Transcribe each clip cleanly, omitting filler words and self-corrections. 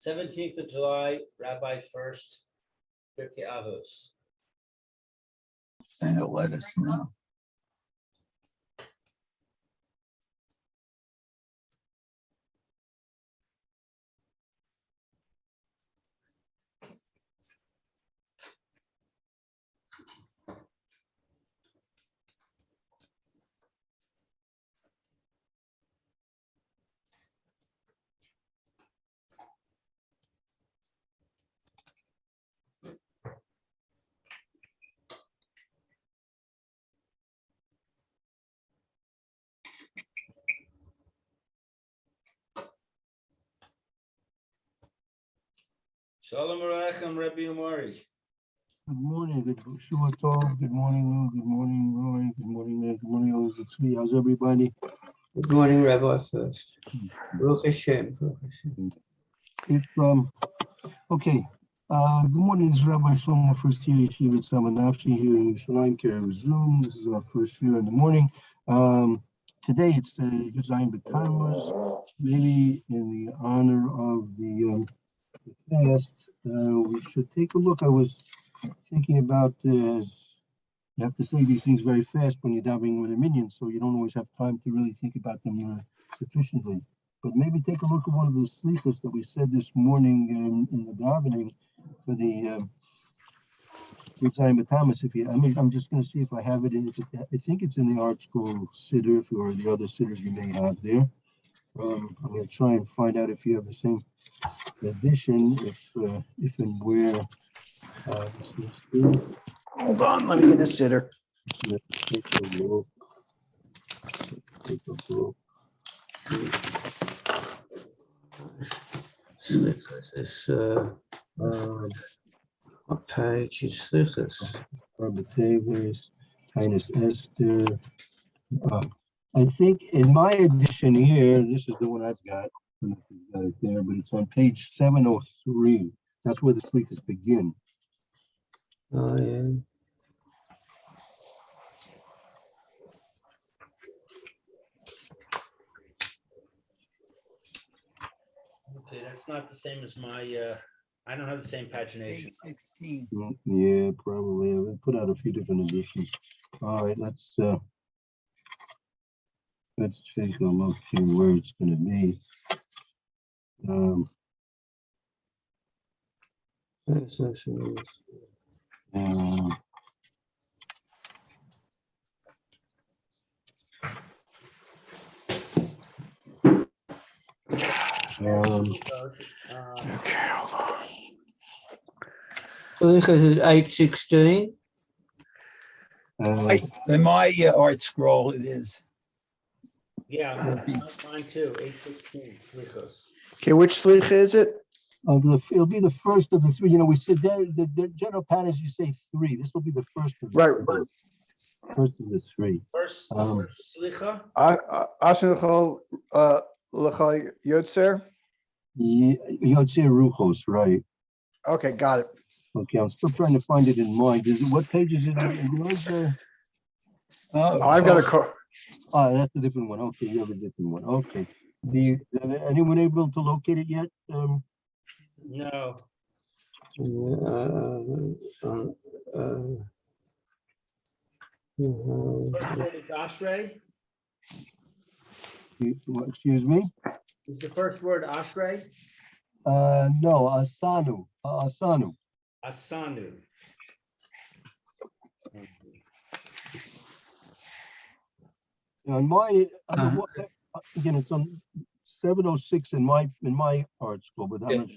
17th of July, Rabbi Furst, Pierke Avos. And let us know. Shalom Aleichem, Rabbi Umari. Good morning, good Shua Tov, good morning, Lou, good morning, Roy, good morning, man, good morning, all the three. How's everybody? Good morning, Rabbi Furst. Baruch Hashem. Baruch Hashem. Okay, good morning, this is Rabbi Shlomo, first year Yeshiva Samanafshi here in Yerushalayim, Kerem Zoom. This is our first year in the morning. Today it's Yuzayim B'Tammuz, maybe in the honor of the fast. We should take a look. I was thinking about, you have to say these things very fast when you're davening with a minion, so you don't always have time to really think about them sufficiently. But maybe take a look at one of the slichos that we said this morning in the davening for the Yudzayin B'Tammuz. I'm just going to see if I have it. I think it's in the Art Scroll Siddur or the other Siddurs you may have there. I'm going to try and find out if you have the same edition, if and where this is in. Hold on, let me get a sitter. Let's take a look. Take a look. Slichas is what page is Slichas? Arbatavus, Tinus Esther. I think in my edition here, this is the one I've got. I don't know if you've got it there, but it's on page 703. That's where the slichas begin. Oh yeah. Okay, that's not the same as my, I don't have the same pagination. 16. Yeah, probably. I've put out a few different editions. All right, let's take a look, see where it's going to be. Okay, hold on. Slichas is 8:16. In my art scroll, it is. Yeah, mine too, 8:16, Slichos. Okay, which slicha is it? It'll be the first of the three. You know, we said the general pattern is you say three. This will be the first of the Right. three. First of the three. First Slicha, Ashenchol L'cha Yotzer. Yotzei Ruchos, right? Okay, got it. Okay, I'm still trying to find it in mine. What page is it in yours? I've got a car. Oh, that's a different one. Okay, you have a different one. Okay. Anyone able to locate it yet? no. First word is Ashrei. Excuse me? Is the first word Ashrei? No, Asanu. Asanu. Asanu. On my again, it's on 706 in my art school, but I'm not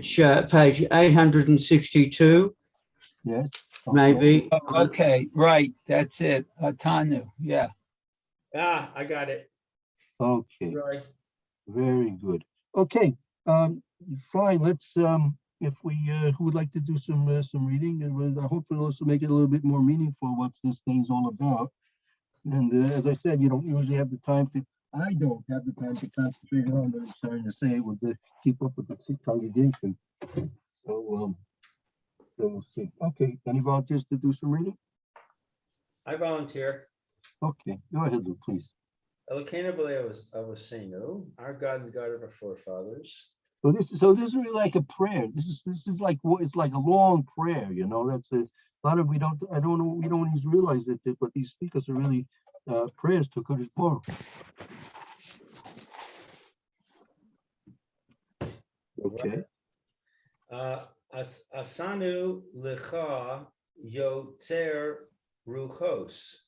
sure. Page 862, Yes. maybe. Okay, right. That's it. Tanu. Yeah. Ah, I got it. Okay. Right. Very good. Okay. Fine. Let's if we who would like to do some reading, and we'll hopefully also make it a little bit more meaningful what this thing's all about. And as I said, you don't usually have the time to. I don't have the time to concentrate on what I'm starting to say with the keep up with the congregation. So we'll see. Okay. Any volunteers to do some reading? I volunteer. Okay. Go ahead, Lou, please. Elokeinu b'lei Avosseinu, our God and the God of our forefathers. So this is really like a prayer. This is like it's like a long prayer, you know. That's a lot of we don't always realize that, but these speakers are really prayers to Kodesh Baruch. Okay. Asanu lecha yoter ruchos.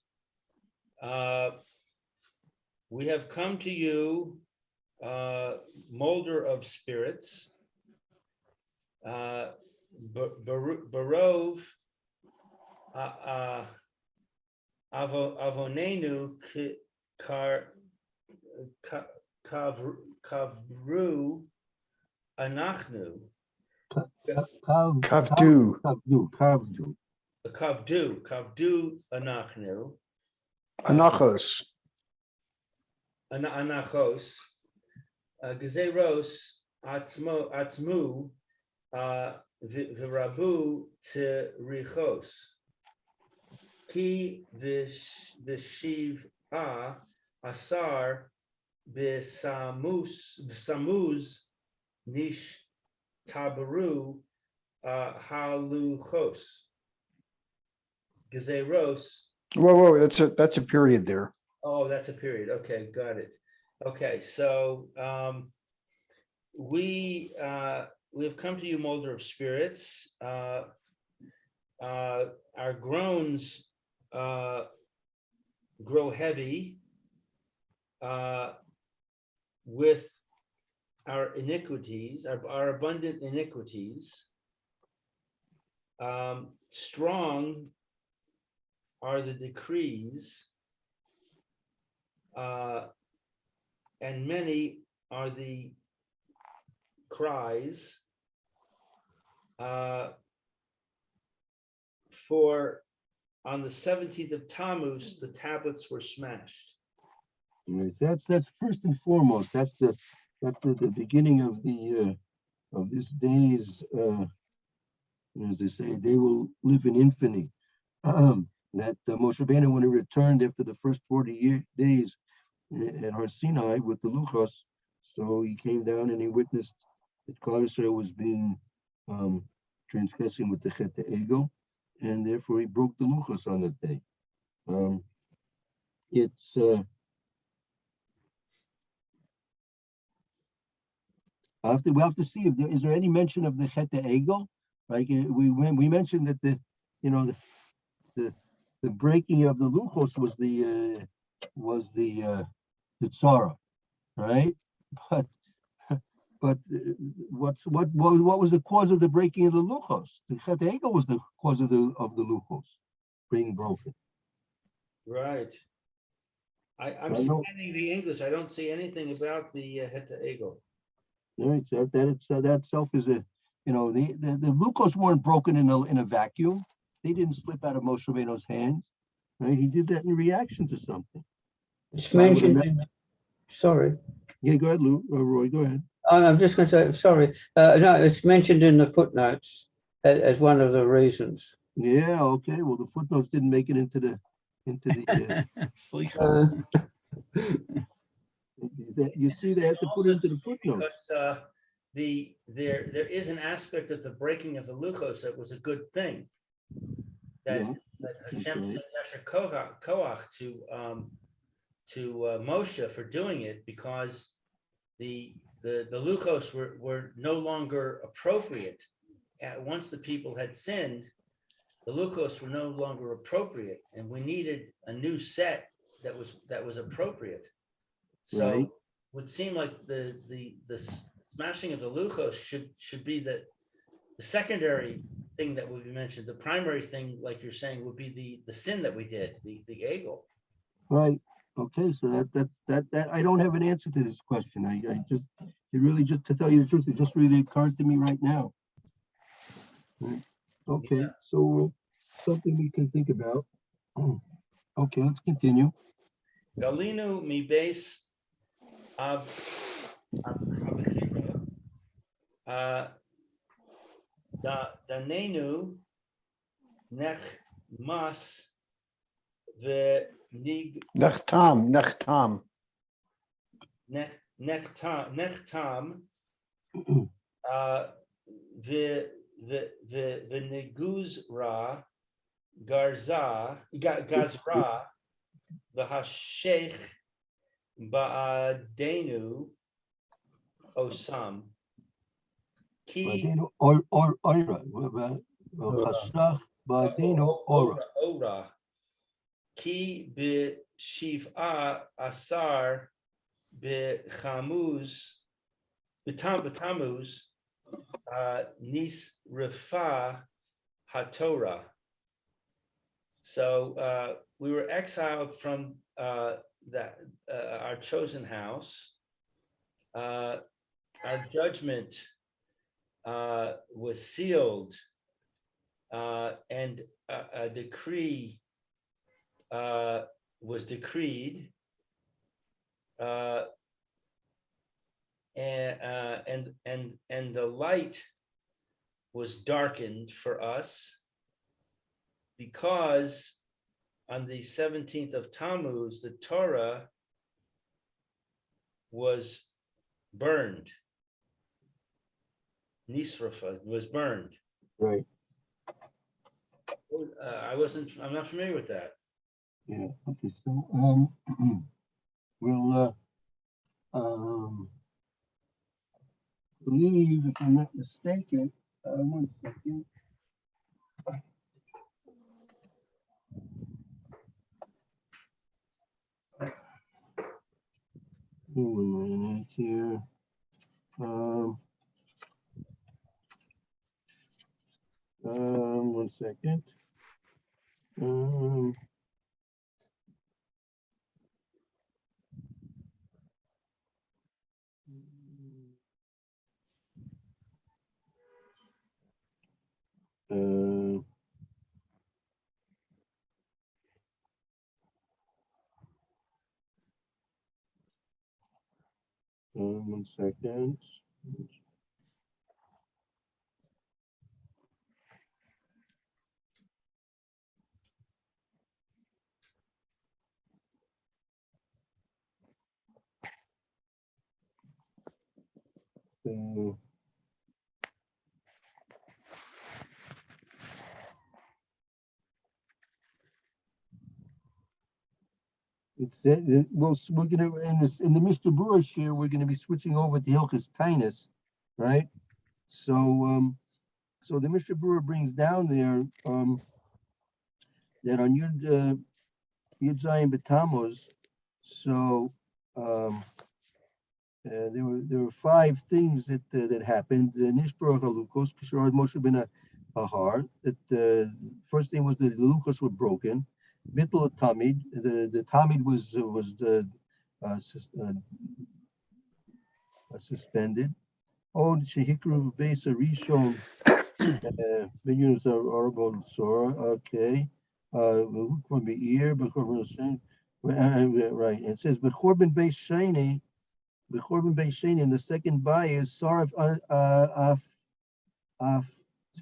We have come to you, molder of spirits. Barov avonenu kavru anachnu. Kavdu. Kavdu anachnu. Anachos. Anachos. Gezeros atzmu v'rabu terichos. Ki v'shiv'a asar v'samuz nish tabaru haluchos. Gezeros. Whoa, that's a period there. Oh, that's a period. Okay, got it. Okay, so we have come to you, molder of spirits. Our groans grow heavy with our iniquities, our abundant iniquities. Strong are the decrees, and many are the cries. For on the 17th of Tammuz, the tablets were smashed. Right. That's first and foremost. That's the beginning of this day's. As they say, they will live in infamy. That Moshe Rabbeinu, when he returned after the first 40 days at Har Sinai with the Luchos, so he came down and he witnessed that Klal Yisrael was being transgressing with the Chet Egel, and therefore he broke the Luchos on that day. We have to see if is there any mention of the Chet Egel. Like we mentioned that the breaking of the Luchos was the Tzara, right? But what was the cause of the breaking of the Luchos? The Chet Egel was the cause of the Luchos being broken. Right. I'm scanning the English. I don't see anything about the Het Egel. Right. So that itself is a, the Luchos weren't broken in a vacuum. They didn't slip out of Moshe Rabbeinu's hands. Right? He did that in reaction to something. It's mentioned in, sorry. Yeah, go ahead, Roy, go ahead. I'm just going to say, sorry. No, it's mentioned in the footnotes as one of the reasons. Yeah, okay. Well, the footnotes didn't make it into the Sleep. you see, they had to put it into the footnotes. Because there is an aspect of the breaking of the Luchos that was a good thing. That Hashem sent Yasher Koach to Moshe for doing it, because the Luchos were no longer appropriate. Once the people had sinned, the Luchos were no longer appropriate, and we needed a new set that was appropriate. So Right. it would seem like the smashing of the Luchos should be the secondary thing that would be mentioned. The primary thing, like you're saying, would be the sin that we did, the Egel. Right. Okay. So that I don't have an answer to this question. Just to tell you the truth, it just really occurred to me right now. Right. Okay. Yeah. So something we can think about. Okay, let's continue. Galinu mi base of Danenu nech mas venig Nechtam. nechtam V'neguzra gazra v'hashech ba'adenu osam ki Badenu Oira. Chashach Badenu Ora. ora ki b'shiv'a asar b'chamuz b'tamuz nis refa haTorah. So we were exiled from our chosen house. Our judgment was sealed, and a decree was decreed, and the light was darkened for us, because on the 17th of Tammuz, the Torah was burned. Nisrafa was burned. Right. I'm not familiar with that. Yeah. Okay. So we'll believe, if I'm not mistaken, 1 second. One minute here. 1 second. One second. Well, we're gonna in the Mr. Brewer share, we're gonna be switching over to Hilchas Tainus, right? So so the Mr. Brewer brings down there that on Yud Zayin B'Tammuz, so there were 5 things that happened. The Nishbarach Halukos, Kishar Moshe ben Ahar. That first thing was that the Luchos were broken. Bittul Tamid, the Tamid was suspended. Oh, Shehikru Besa Rishon Vineyards are Arbon Sora. Okay. From the ear, right. It says Bechorben Beis Sheni, Bechorben Beis Sheni, and the second by is Sarv Af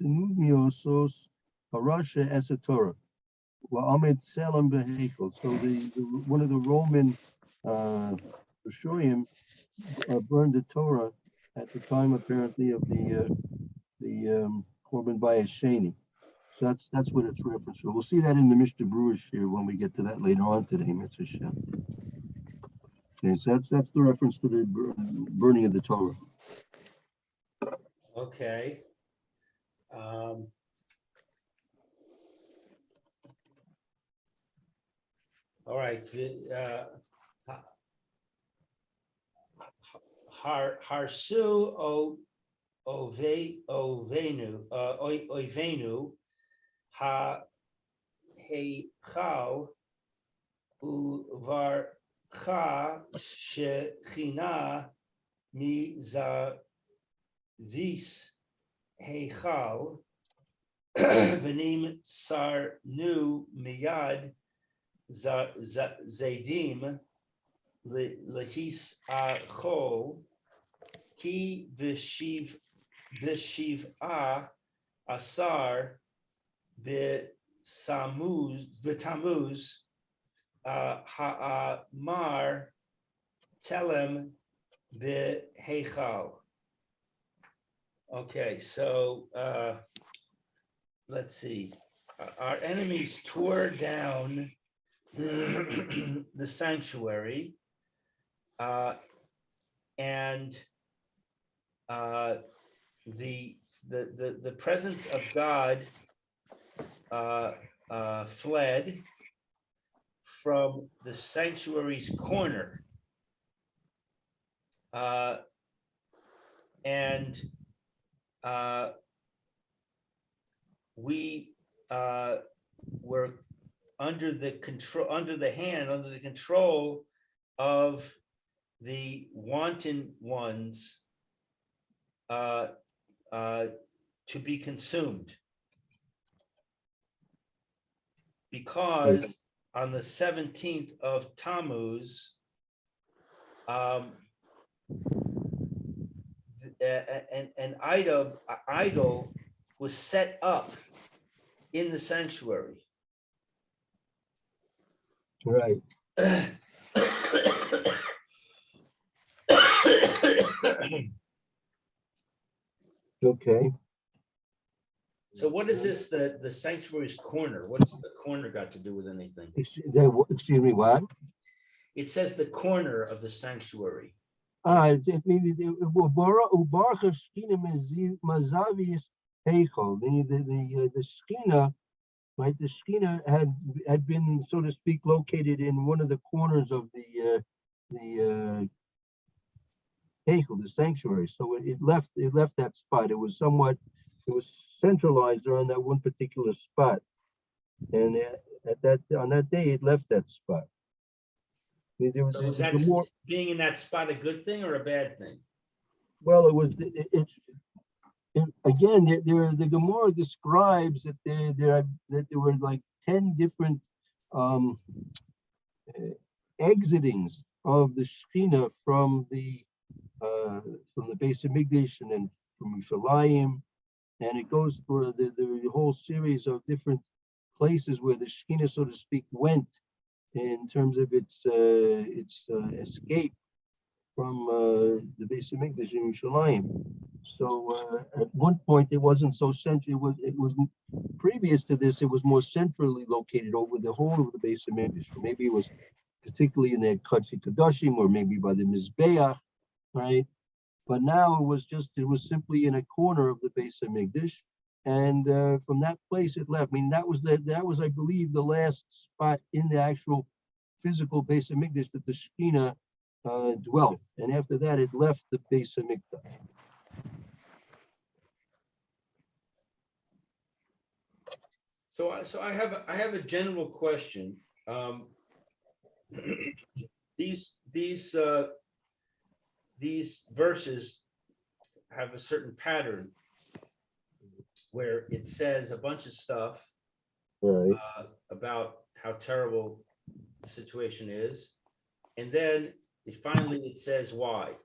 Tunumiosos Parasha Esatora. Well, Ahmed Selam Behechel. So the one of the Roman Rishoyim burned the Torah at the time, apparently, of the Korban Bayis Sheni. So that's what it's referenced to. We'll see that in the Mr. Brewer's share when we get to that later on today, Mitzvah Shem. Okay, so that's the reference to the burning of the Torah. Okay. All right. Harsu Oivenu ha heichal uvarcha shechina mizavis heichal venim sarnu miyad zadim lehis acho ki v'shiv'a asar b'tamuz ha'amar telem b'heichal. Okay, so let's see. Our enemies tore down the sanctuary, and the presence of God fled from the sanctuary's corner, and we were under the control of the wanton ones to be consumed, because on the 17th of Tammuz, an idol was set up in the sanctuary. Right. Okay. So what is this, the sanctuary's corner? What's the corner got to do with anything? Excuse me, what? It says the corner of the sanctuary. It means Ubarcha Shechina Mazavius Heichal. The Shechina, right? The Shechina had been, so to speak, located in one of the corners of the Heichal, the sanctuary. So it left that spot. It was centralized around that one particular spot, and on that day it left that spot. So is that being in that spot a good thing or a bad thing? Well, it was. Again, the Gemara describes that there were like 10 different exitings of the Shekhinah from the Beis Hamikdash and then from Yerushalayim, and it goes through the whole series of different places where the Shekhinah, so to speak, went in terms of its escape from the Beis Hamikdash in Yerushalayim. So at one point it wasn't so central. It was previous to this. It was more centrally located over the whole of the Beis Hamikdash. Or maybe it was particularly in the Kodshei Kodashim, or maybe by the Mizbeach, right? But now it was simply in a corner of the Beis Hamikdash, and from that place it left. I mean, that was I believe the last spot in the actual physical Beis Hamikdash that the Shekhinah dwelt, and after that it left the Beis Hamikdash. So I have a general question. These verses have a certain pattern where it says a bunch of stuff about how terrible the situation is, and then it says why.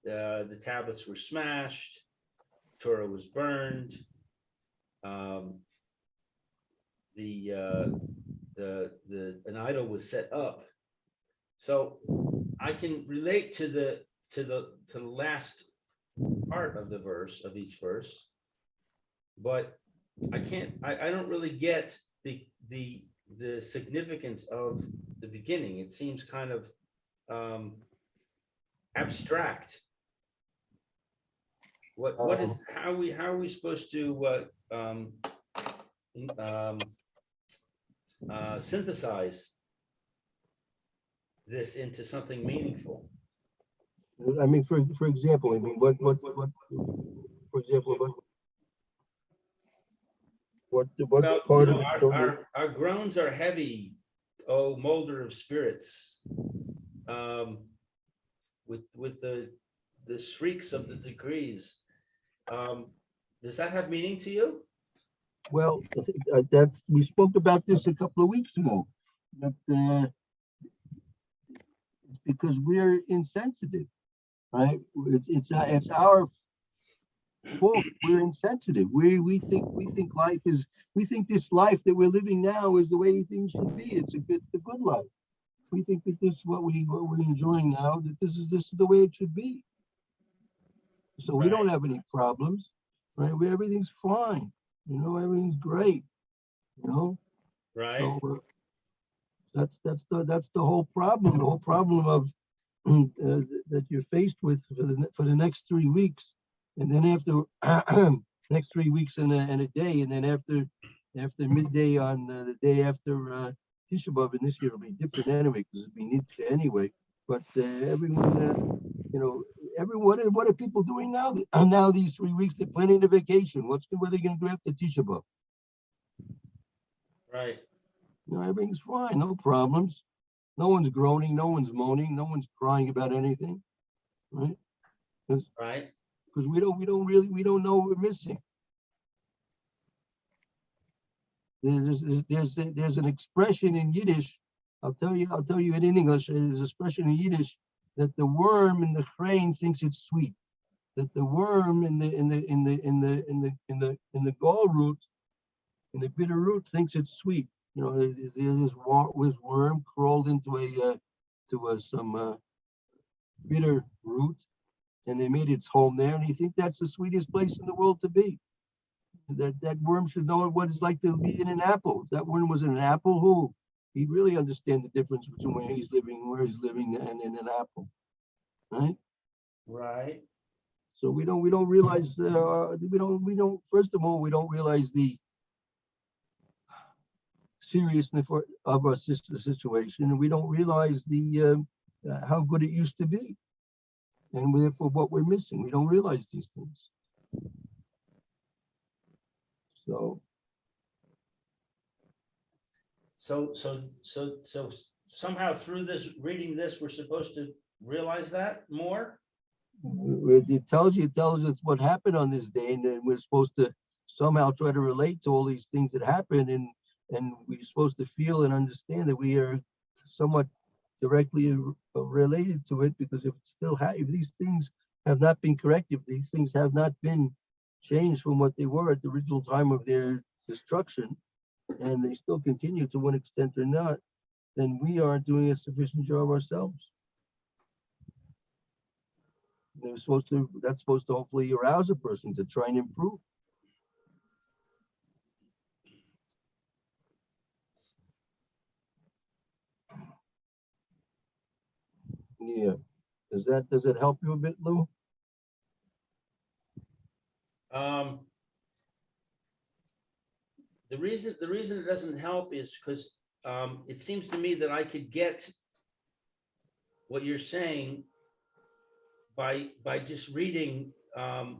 The tablets were smashed, Torah was burned, an idol was set up. So I can relate to the last part of the verse, of each verse, but I don't really get the significance of the beginning. It seems kind of abstract. How are we supposed to synthesize this into something meaningful? I mean, for example, I mean, what for example, what Well, part of it? Our groans are heavy, oh molder of spirits, with the shrieks of the decrees. Does that have meaning to you? Well, we spoke about this a couple of weeks ago. That it's because we're insensitive, right? It's our fault. We're insensitive. We think life is. We think this life that we're living now is the way things should be. It's a good life. We think that this is what we're enjoying now. That this is the way it should be. So we don't Right. have any problems, right? Everything's fine, everything's great, you know? Right, So that's the whole problem. The whole problem of that you're faced with for the next 3 weeks, and then after next 3 weeks and a day, and then after midday on the day after Tisha B'av, and this year will be different anyway because it'll be Nidche anyway. But everyone, everyone, what are people doing now? Now these 3 weeks they're planning a vacation. What are they going to do after Tisha B'av? right, Everything's fine, no problems. No one's groaning, no one's moaning, no one's crying about anything, right? right. Because we don't know what we're missing. There's an expression in Yiddish. I'll tell you in English. There's an expression in Yiddish that the worm in the crane thinks it's sweet. That the worm in the gall root, in the bitter root, thinks it's sweet. This worm crawled into some bitter root, and they made its home there, and he thinks that's the sweetest place in the world to be. That worm should know what it's like to be in an apple. If that worm was in an apple, he'd really understand the difference between where he's living and in an apple, right? Right. So we don't realize first of all, we don't realize the seriousness of our situation, and we don't realize the how good it used to be, and therefore what we're missing. We don't realize these things. So somehow through this, reading this, we're supposed to realize that more? It tells us what happened on this day, and then we're supposed to somehow try to relate to all these things that happened, and we're supposed to feel and understand that we are somewhat directly related to it, because if these things have not been corrected, if these things have not been changed from what they were at the original time of their destruction, and they still continue to one extent or not, then we aren't doing a sufficient job ourselves. That's supposed to hopefully arouse a person to try and improve. Yeah. Does it help you a bit, Lou? The reason it doesn't help is because it seems to me that I could get what you're saying by just reading on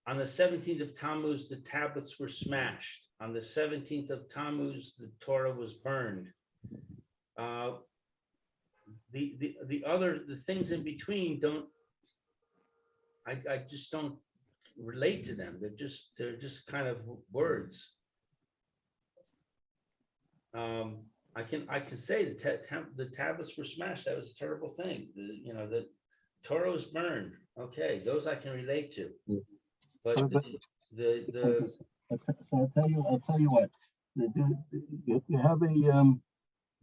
the 17th of Tammuz, the tablets were smashed. On the 17th of Tammuz, the Torah was burned. The things in between I just don't relate to them. They're just kind of words. I can say the tablets were smashed. That was a terrible thing. The Torah was burned. Okay, those I can relate to. But So I'll tell you what.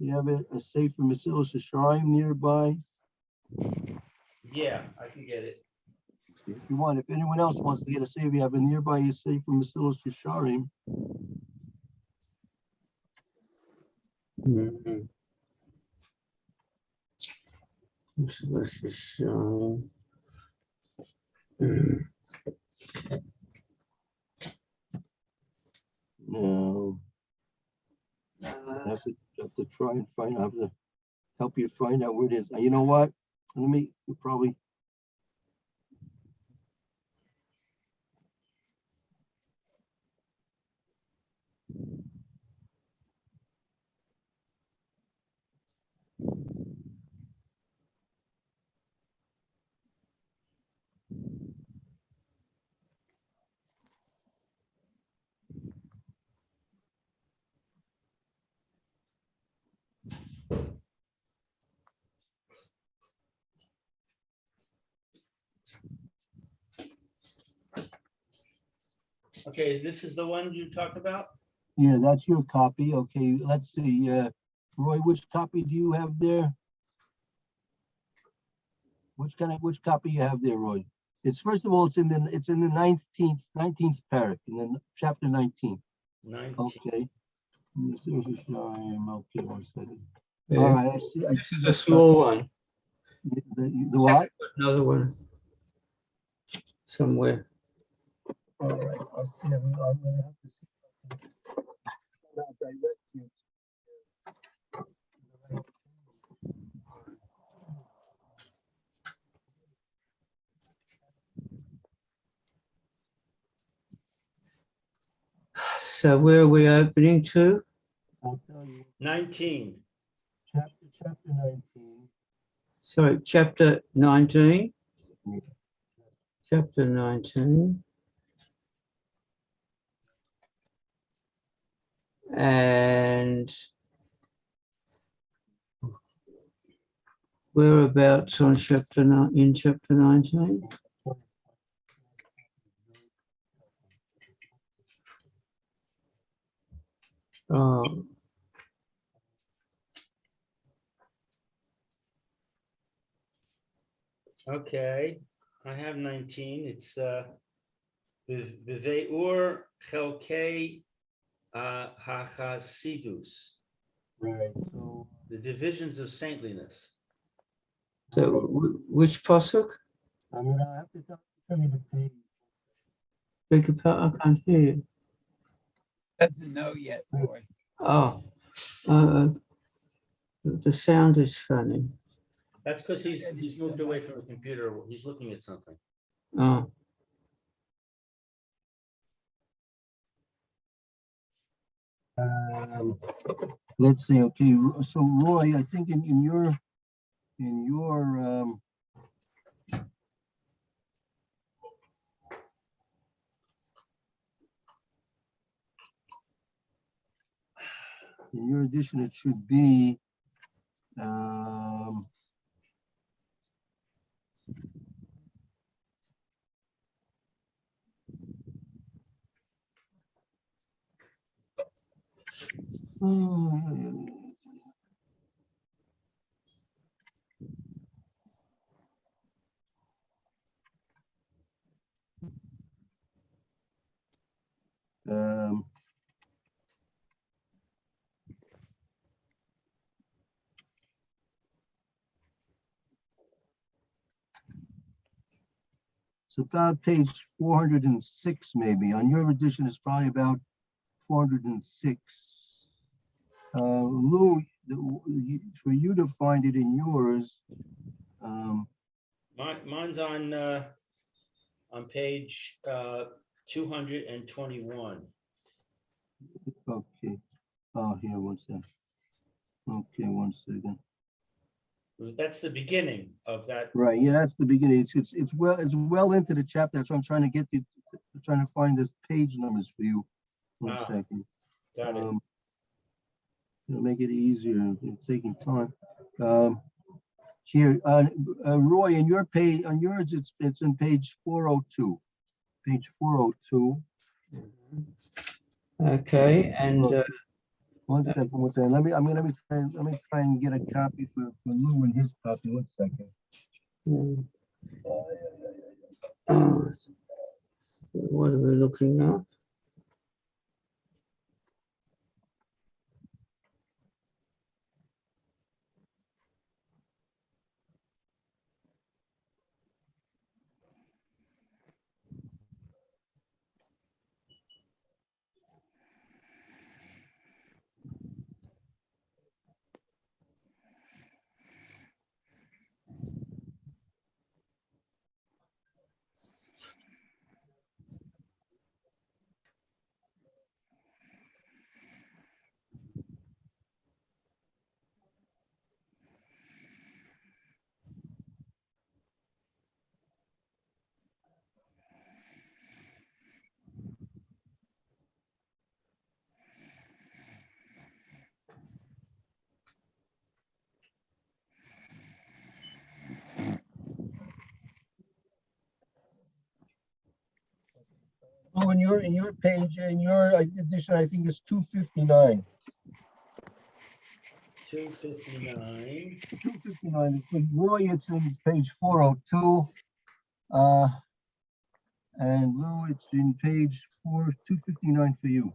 You have a Sefer Mesilas Yesharim nearby. yeah, I can get it. If you want, if anyone else wants to get a Sefer, you have a nearby Sefer Mesilas Yesharim. No, I have to try and find. I have to help you find out where it is. You know what? Let me probably. Okay, this is the one you talk about? Yeah, that's your copy. Okay, let's see. Roy, which copy do you have there? Which copy you have there, Roy? It's first of all, it's in the 19th parak, in the chapter 19. 19. Okay. Okay, 1 second. Yeah. All right, I see. This is a small one. The what? Another one somewhere. All right, I'm gonna have to see. I'll direct you. So where are we opening to? I'll tell you. 19. Chapter 19. Sorry, chapter 19. Yeah. Chapter 19. And whereabouts on in chapter 19? Oh, Okay, I have 19. It's Viveur Chelkei Hachasidus, Right. So the divisions of saintliness. so which pasuk? I mean, I have to tell you the page. Beg your pardon, I can't hear you. Doesn't know yet, Roy. Oh, the sound is funny. That's because he's moved away from the computer. He's looking at something. Oh, Let's see. Okay, so Roy, I think in your edition, it should be um, it's about page 406, maybe. On your edition, it's probably about 406. Lou, for you to find it in yours, Mine's on page 221. okay. Oh, here, 1 second. Okay, 1 second. That's the beginning of that. Right, yeah, that's the beginning. It's well into the chapter, so I'm trying to get you, trying to find this page numbers for you. 1 Ah, second. Got it. It'll make it easier. It's taking time. Here, Roy, on your page, on yours, it's on page 402. Page 402. okay. And 1 second, 1 second. Let me try and get a copy for Lou and his copy. 1 second. what are we looking at? Oh, in your page, in your edition, I think it's 259. 259. 259. Roy, it's in page 402. And Lou, it's in page 259 for you.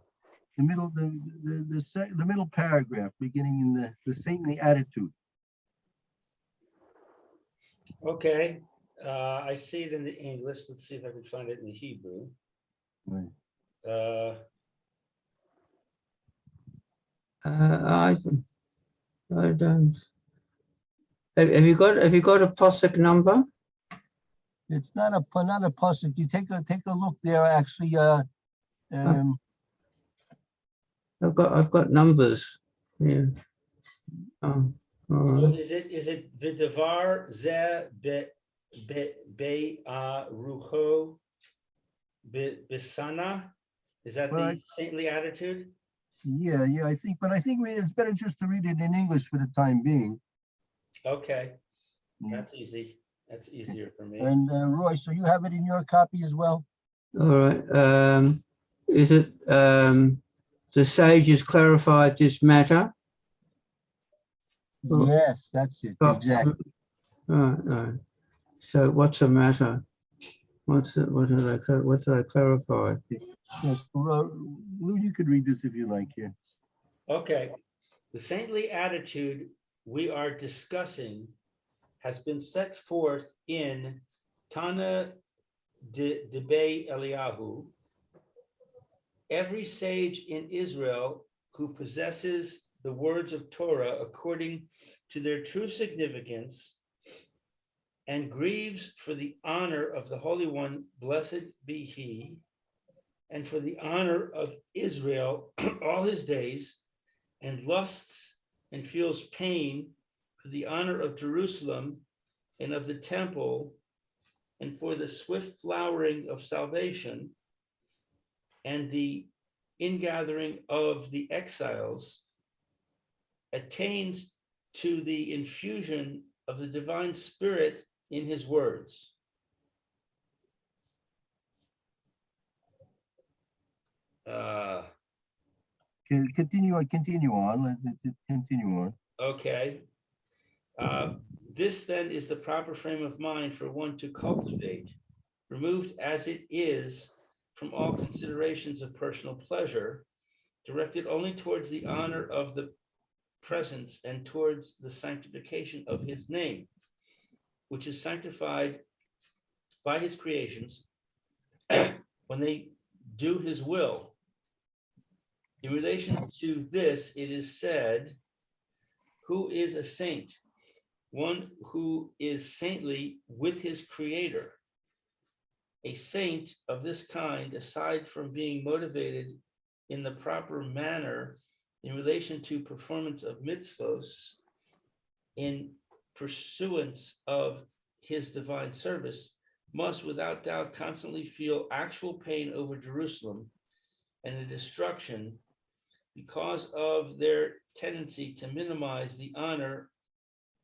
The middle, the middle paragraph, beginning in the saintly attitude. Okay, I see it in the English. Let's see if I can find it in the Hebrew. Right. I don't. Have you got a posik number? It's not a pasuk. You take a look there. Actually, I've got numbers. Yeah. Oh, all So right. is it Vidavar ze be rucho bisana? Is that the Right. saintly attitude? yeah, I think it's better just to read it in English for the time being. Okay, Mm. that's easy. That's easier for me. And Roy, so you have it in your copy as well? All right. Is it the sages clarified this matter? Oh. Yes, that's it. Oh, Exactly. right. So what's the matter? What did I clarify? Yes, Lou, you could read this if you like here. Okay, the saintly attitude we are discussing has been set forth in Tana Debe Eliyahu. Every sage in Israel who possesses the words of Torah according to their true significance and grieves for the honor of the Holy One, blessed be he, and for the honor of Israel all his days, and lusts and feels pain for the honor of Jerusalem and of the temple, and for the swift flowering of salvation, and the ingathering of the exiles, attains to the infusion of the divine spirit in his words. Continue on. Continue on. Let's continue on. Okay. This then is the proper frame of mind for one to cultivate, removed as it is from all considerations of personal pleasure, directed only towards the honor of the presence and towards the sanctification of his name, which is sanctified by his creations when they do his will. In relation to this, it is said, who is a saint? One who is saintly with his creator. A saint of this kind, aside from being motivated in the proper manner in relation to performance of mitzvos, in pursuance of his divine service, must without doubt constantly feel actual pain over Jerusalem and the destruction because of their tendency to minimize the honor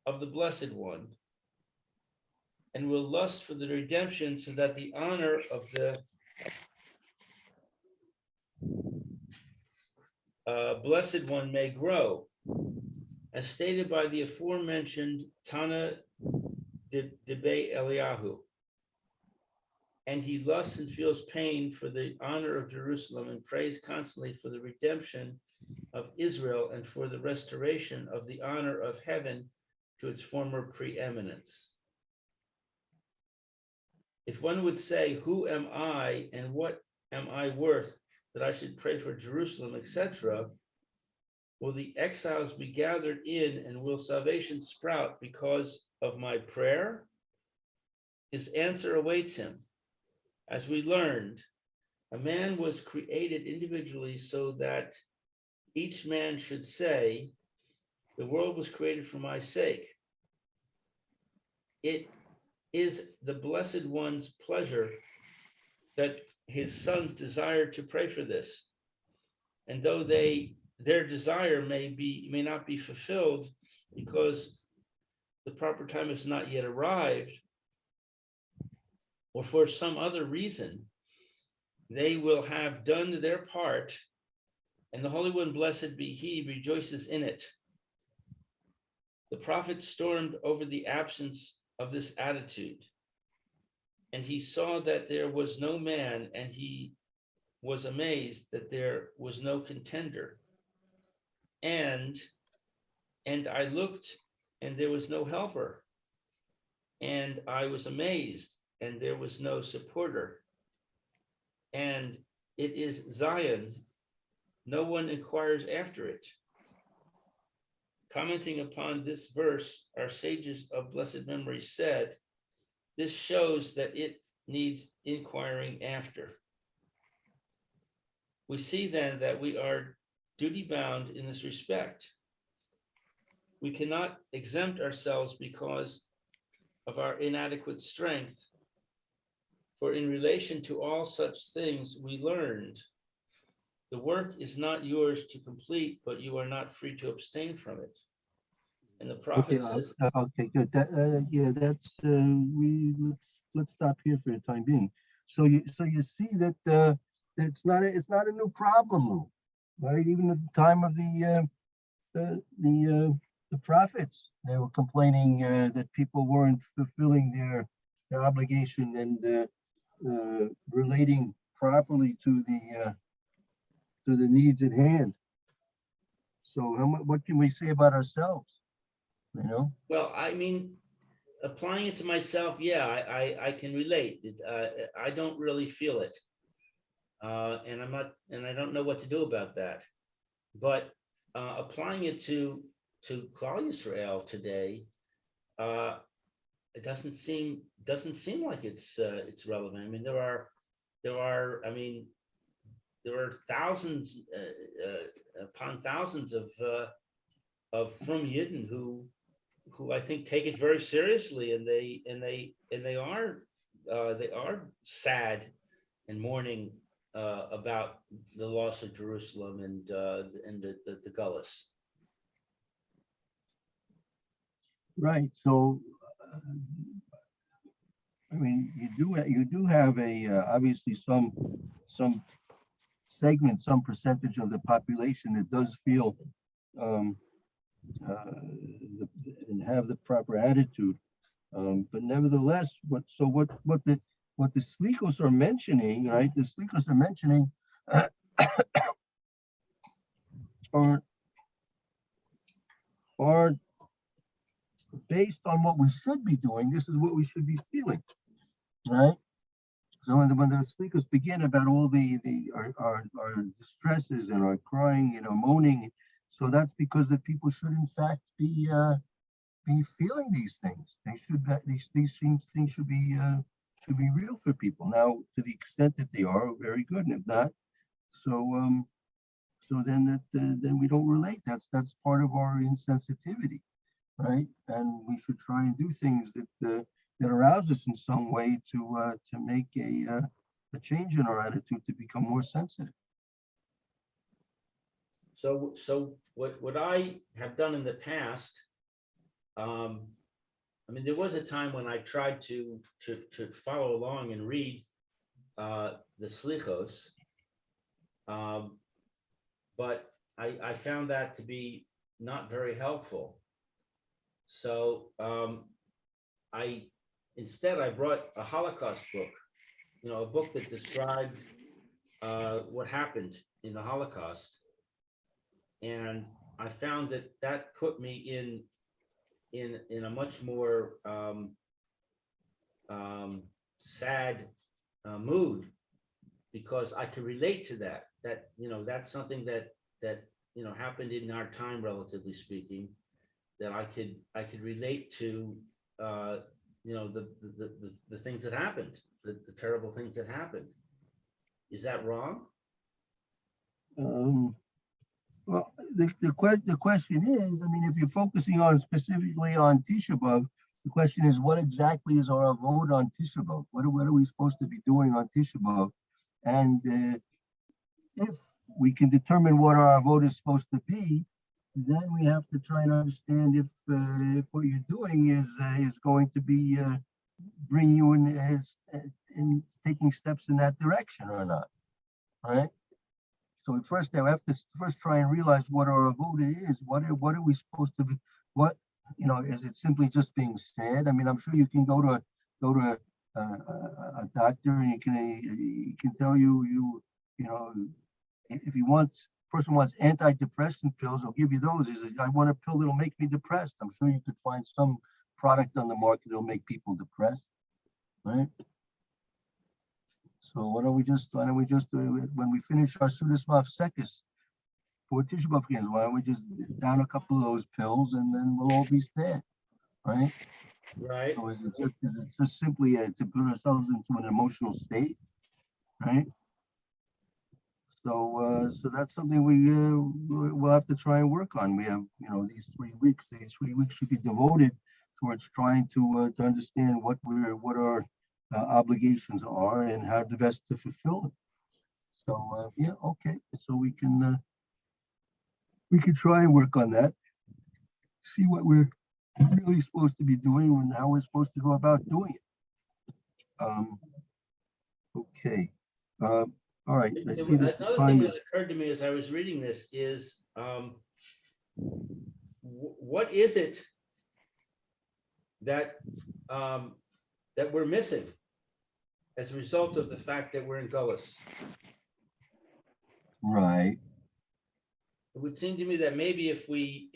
of the Blessed One, and will lust for the redemption so that the honor of the Blessed One may grow, as stated by the aforementioned Tana Debe Eliyahu. And he lusts and feels pain for the honor of Jerusalem and prays constantly for the redemption of Israel and for the restoration of the honor of heaven to its former preeminence. If one would say, who am I and what am I worth that I should pray for Jerusalem, etc., will the exiles be gathered in and will salvation sprout because of my prayer? His answer awaits him. As we learned, a man was created individually so that each man should say, the world was created for my sake. It is the Blessed One's pleasure that his sons desire to pray for this. And though their desire may not be fulfilled because the proper time has not yet arrived, or for some other reason, they will have done their part, and the Holy One, blessed be he, rejoices in it. The prophet stormed over the absence of this attitude. And he saw that there was no man, and he was amazed that there was no contender. And I looked, and there was no helper. And I was amazed, and there was no supporter. And it is Zion, no one inquires after it. Commenting upon this verse, our sages of blessed memory said, this shows that it needs inquiring after. We see then that we are duty bound in this respect. We cannot exempt ourselves because of our inadequate strength. For in relation to all such things we learned, the work is not yours to complete, but you are not free to abstain from it. And the prophet says, Okay, good. Yeah, that's let's stop here for the time being. So you see that it's not a new problem, Lou, right? Even at the time of the prophets, they were complaining that people weren't fulfilling their obligation and relating properly to the needs at hand. So what can we say about ourselves? You know? well, I mean, applying it to myself, yeah, I can relate. I don't really feel it. And I don't know what to do about that. But applying it to Klal Yisrael today, it doesn't seem like it's relevant. I mean, there are thousands upon thousands of frum Yidden who I think take it very seriously, and they are sad and mourning about the loss of Jerusalem and the Gullus. Right. So, I mean, you do have obviously some segment, some percentage of the population that does feel and have the proper attitude. But nevertheless, what the Slikos are mentioning, right? The Slikos are mentioning are based on what we should be doing. This is what we should be feeling, right? So when the Slikos begin about all our distresses and our crying, moaning, so that's because the people should in fact be feeling these things. They should these things should be real for people. Now, to the extent that they are, very good, and if not, so then we don't relate. That's part of our insensitivity, right? And we should try and do things that arouse us in some way to make a change in our attitude to become more sensitive. So what I have done in the past, I mean, there was a time when I tried to follow along and read the Slichos, but I found that to be not very helpful. So instead I brought a Holocaust book, a book that described what happened in the Holocaust. And I found that put me in a much more sad mood, because I could relate to that that's something that happened in our time, relatively speaking, that I could relate to the things that happened, the terrible things that happened. Is that wrong? Well, the question is, I mean, if you're focusing specifically on Tisha B'Av, the question is, what exactly is our vote on Tisha B'Av? What are we supposed to be doing on Tisha B'Av? And if we can determine what our vote is supposed to be, then we have to try and understand if what you're doing is going to be bring you in taking steps in that direction or not, right? So we have to first try and realize what our vote is. What are we supposed to be? What is it simply just being said? I mean, I'm sure you can go to a doctor, and he can tell you, you know, if he wants, person wants antidepressant pills, I'll give you those. He says, I want a pill that'll make me depressed. I'm sure you could find some product on the market that'll make people depressed, right? So why don't we just when we finish our Sudasmov Sekis for Tisha B'Av games, why don't we just down a couple of those pills and then we'll all be sad, right? Right. So it's just simply to put ourselves into an emotional state, right? So that's something we'll have to try and work on. We have, you know, these 3 weeks. These 3 weeks should be devoted towards trying to understand what our obligations are and how the best to fulfill them. So yeah, okay. So we can try and work on that. See what we're really supposed to be doing and how we're supposed to go about doing it. Okay. All right. I see that the Another time thing is. that occurred to me as I was reading this is, what is it that that we're missing as a result of the fact that we're in Gullus? Right. It would seem to me that maybe if we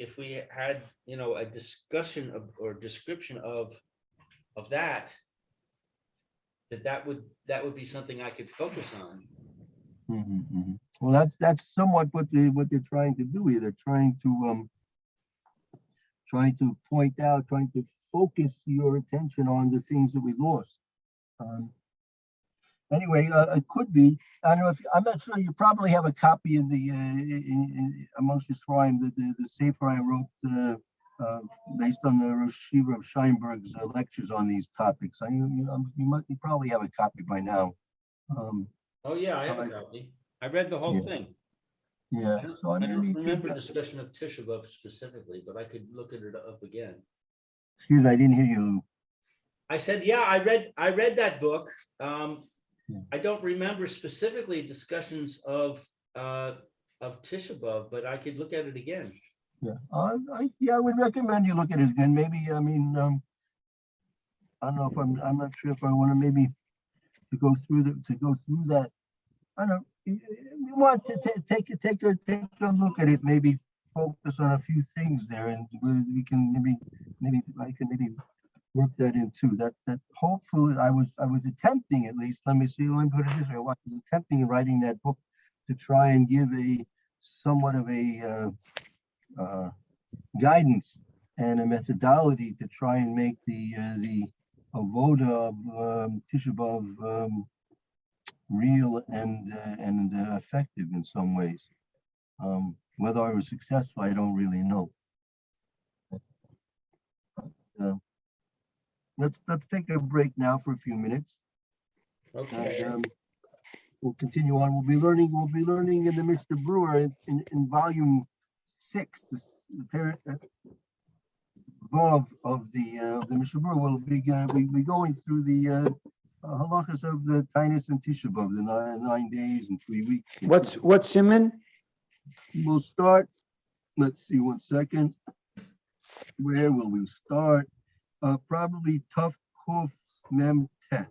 had, you know, a discussion of or description of that would be something I could focus on. Well, that's somewhat what they're trying to do here. They're trying to point out, trying to focus your attention on the things that we lost. Anyway, it could be. I don't know if I'm not sure. You probably have a copy in the amongst the Shrine, the Sefer I wrote based on the Rosh Yeshiva of Scheinberg's lectures on these topics. You probably have a copy by now. Oh, yeah, I have a copy. I read the whole thing. Yeah. I don't remember discussion of Tisha B'Av specifically, but I could look at it up again. Excuse me, I didn't hear you. I said, yeah, I read that book. I don't remember specifically discussions of Tisha B'Av, but I could look at it again. Yeah, I would recommend you look at it again. Maybe, I mean, I don't know if I'm not sure if I want to maybe to go through that. I don't know. You want to take a look at it, maybe focus on a few things there, and we can maybe I can work that in too. That hopefully I was attempting, at least. Let me put it this way. I was attempting in writing that book to try and give a somewhat of a guidance and a methodology to try and make the avoda of Tisha B'Av real and effective in some ways. Whether I was successful, I don't really know. Let's take a break now for a few minutes. Okay. And, we'll continue on. We'll be learning in the Mr. Brewer in volume 6, the of the Mr. Brewer will be going through the halachas of the Tainus and Tisha B'Av, the 9 days and 3 weeks. What's Simon? We'll start. Let's see, 1 second. Where will we start? Probably Tough Kuf Mem Tet.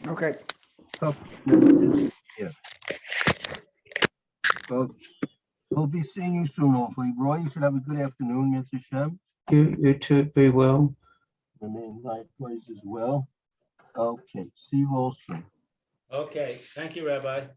Okay. Tough Mem Tet. Yeah. So we'll be seeing you soon, hopefully. Roy, you should have a good afternoon, Mr. Shem. You too, be well. And then likewise as well. Okay. See you all soon. Okay. Thank you, Rabbi.